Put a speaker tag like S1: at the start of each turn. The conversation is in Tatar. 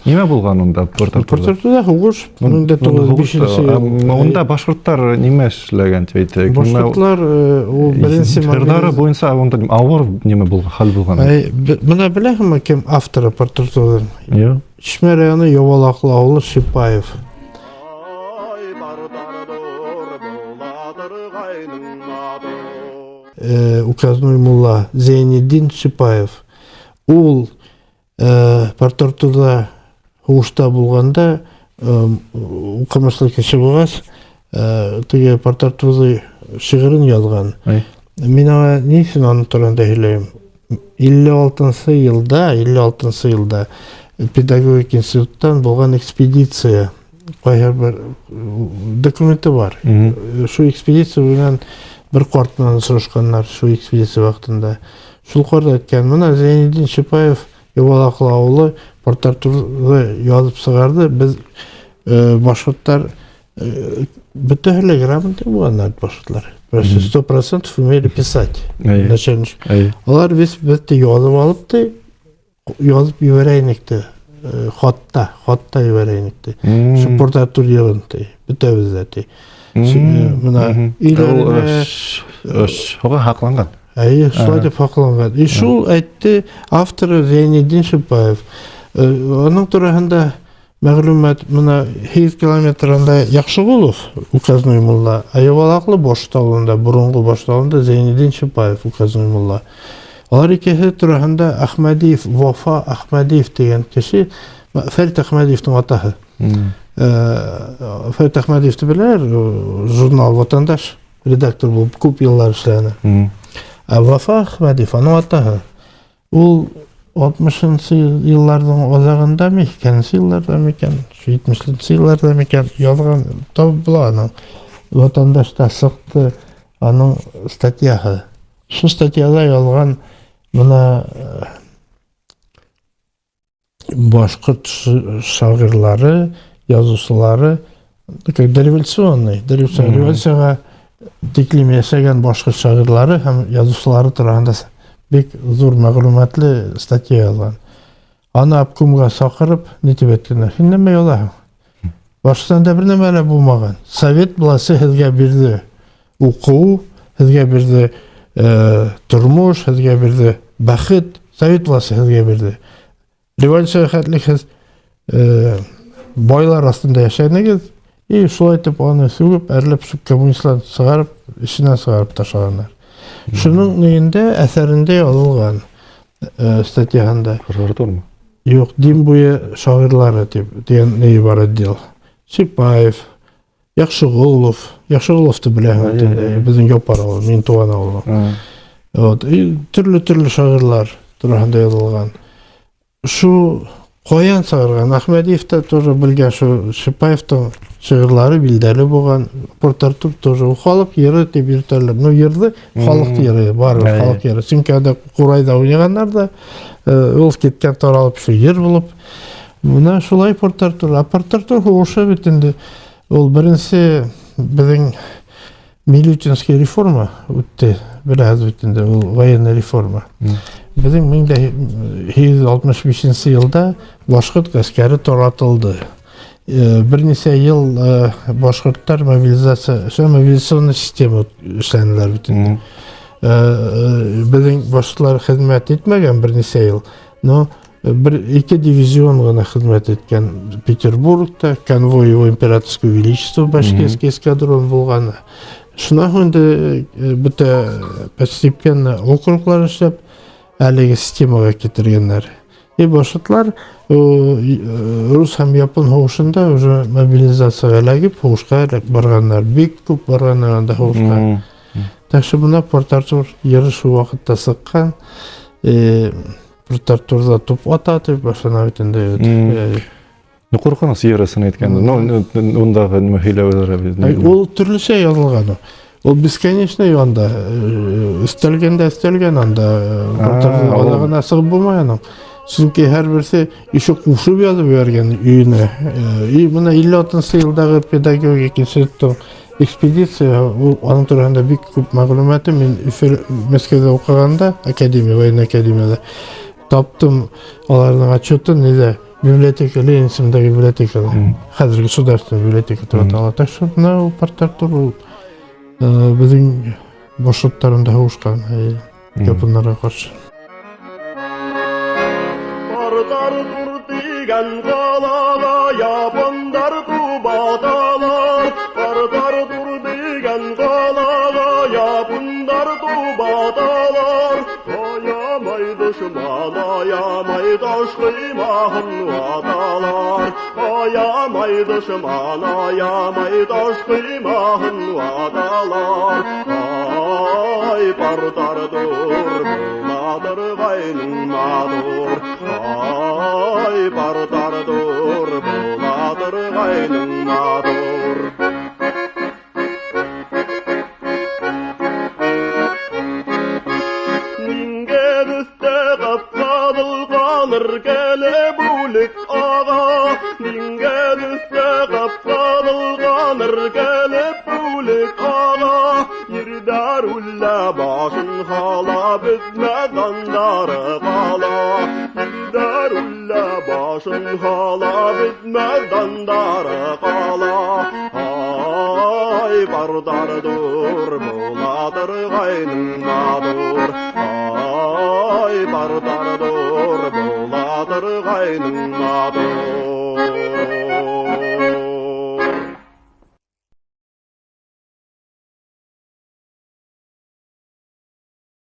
S1: Неме булган унда Порт-Артурда?
S2: Порт-Артурда хугуш 1905
S1: Унда башкорттар неме эшләгән дип әйтик.
S2: Башкортлар ул беренче
S1: Сырлары буенча анда авыр неме булган, хәл булган.
S2: Моны беләһеңме кем авторы Порт-Артурдан?
S1: Йо.
S2: Чишмә районы Явалаклы авылы Шипаев. Указной мулла Зейнеддин Шипаев. Ул Порт-Артурда хугышта булганда укымышлы кеше булгач, теге Порт-Артурда шигырын язган. Мин аңа ни өчен аны турында һөйләйм? 56 елда педагогик институттан булган экспедиция, кайһы бер документы бар. Шу экспедиция белән bir картынан сорашканнар шу экспедиция вакытында. Шул карда әйткән, менә Зейнеддин Шипаев Явалаклы авылы Порт-Артурда язып сыгарды. Без башкортлар бөтәһеле грамотный булганнар башкортлар. 100% умели писать. Начальник. Алар без бетте язып алыпты, язып ибәрәйнекте. Хатта ибәрәйнекте. Шу Порт-Артур ягынты. Бөтәбез дә. Менә иләрне
S1: шуга хакланган.
S2: Шулай дип хакланган. Шул әйтте авторы Зейнеддин Шипаев. Аның турында мәгълүмат менә 100 километрында Яхшыгулов указной мулла, Явалаклы баштавында, бурынгы баштавында Зейнеддин Шипаев указной мулла. Алар икесе турында Ахмадиев, Вафа Ахмадиев дигән кеше, Фәрит Ахмадиевның атаһы. Фәрит Ахмадиевты беләр, журнал Ватандаш редактор булып күп еллар эшләгән. Вафа Ахмадиев аның атаһы. Ул 60-нчы елларның азагында микән, елларда микән, 70-нчы елларда микән язган табыла аның. Ватандашта сыкты аның статьяһы. Шу статьяда язган менә башкорт шагыйрьләре, язучылары, революцияга тиклим яшәгән башкорт шагыйрьләре һәм язучылары турында бик зур мәгълүматлы статья язган. Аны обкомга сакырып, нитеп әйткәннәр. Син нәмә ялаһың? Башкортстанда бер нәмә булмаган. Совет буласы һезгә бирде. Уку һезгә бирде, тормыш һезгә бирде, бәхет Совет буласы һезгә бирде. Революция хәтлек байлар астында яшәгәнегез, шулай итеп аны сүгеп, әрләп коммунистлар сыгарып, ишенә сыгарып ташлаганнар. Шуның нигендә әсәрендә язылган статьяһында.
S1: Порт-Артурмы?
S2: Юк, дин буе шагыйрьләре дигән ни бар идел. Шипаев, Яхшыгуловты беләһең, безнең япар авыл, мин туган авыл. Төрле шагыйрьләр турында язылган. Шу Коян сыгарган, Ахмадиевта тоже белгән, шу Шипаевтың шигырьләре билдәле булган. Порт-Артур тоже халык йөрү дип йөртәләр. Йөрде, халык йөрү, бар халык йөрү. Чөнки анда Курайда уйнаганнар да, ул киткән таралып шу йөр булып. Менә шулай Порт-Артур. Порт-Артур хугышы бит инде. Ул беренче безнең милитарская реформа үтте. Беләсез бит инде, ул военная реформа. Безнең 1965 елда башкорт гаскәре таратылды. Берничә ел башкорттар мобилизационный система эшләнделәр бит инде. Безнең башкортлар хезмәт итмәгән берничә ел, но бер-ике дивизион гына хезмәт иткән Петербургта, конвой его императорского величества башкирский эскадрон булган. Шуннан инде бөтә постепенно округлар эшләп әлеге системага китергәннәр. Башкортлар рус һәм япон һугышында уже мобилизациягә эләгеп, һугышка барганнар, бик күп барганнар анда һугышка. Тәкъши буна Порт-Артур йөрү шу вакытта сыккан. Порт-Артурда туп ататып башлана бит инде.
S1: Куркунас йөрәсен әйткәндә. Ундагы ниме һөйләүләр.
S2: Ул төрлечә язылган. Ул бесконечный анда өстәлгән анда Порт-Артурда сыгып булмаган. Чөнки һәрберсе ише кушып язып бергән өенә. Менә 56 елдагы педагогик институттың экспедиция, аның турында бик күп мәгълүматы мин Мәскәүдә укыганда, военная академияда таптым аларның отчетын, библиотека, Ленин исемдеги библиотека, хәзерге государственный библиотека деп атала. Так что мына парктар ул безнең башкортларында хушкан, японнарга каршы.
S3: Пардар тур дигән галага япондар тубаталар. Пардар тур дигән галага япондар тубаталар. Аямай дошман, аямай ташкыймаһын ваталар. Аямай дошман, аямай ташкыймаһын ваталар. Ай, пардар тур буладыр гайның матур. Ай, пардар тур буладыр гайның матур. Келе бүлік аға, динге түсте қапқадылғаныр келе бүлік аға. Ердар үллә башын қала, бізме дандары қала. Ердар үллә башын қала, бізме дандары қала. Ай, пардар дур, буладыр ғайның мадур. Ай, пардар дур, буладыр ғайның мадур.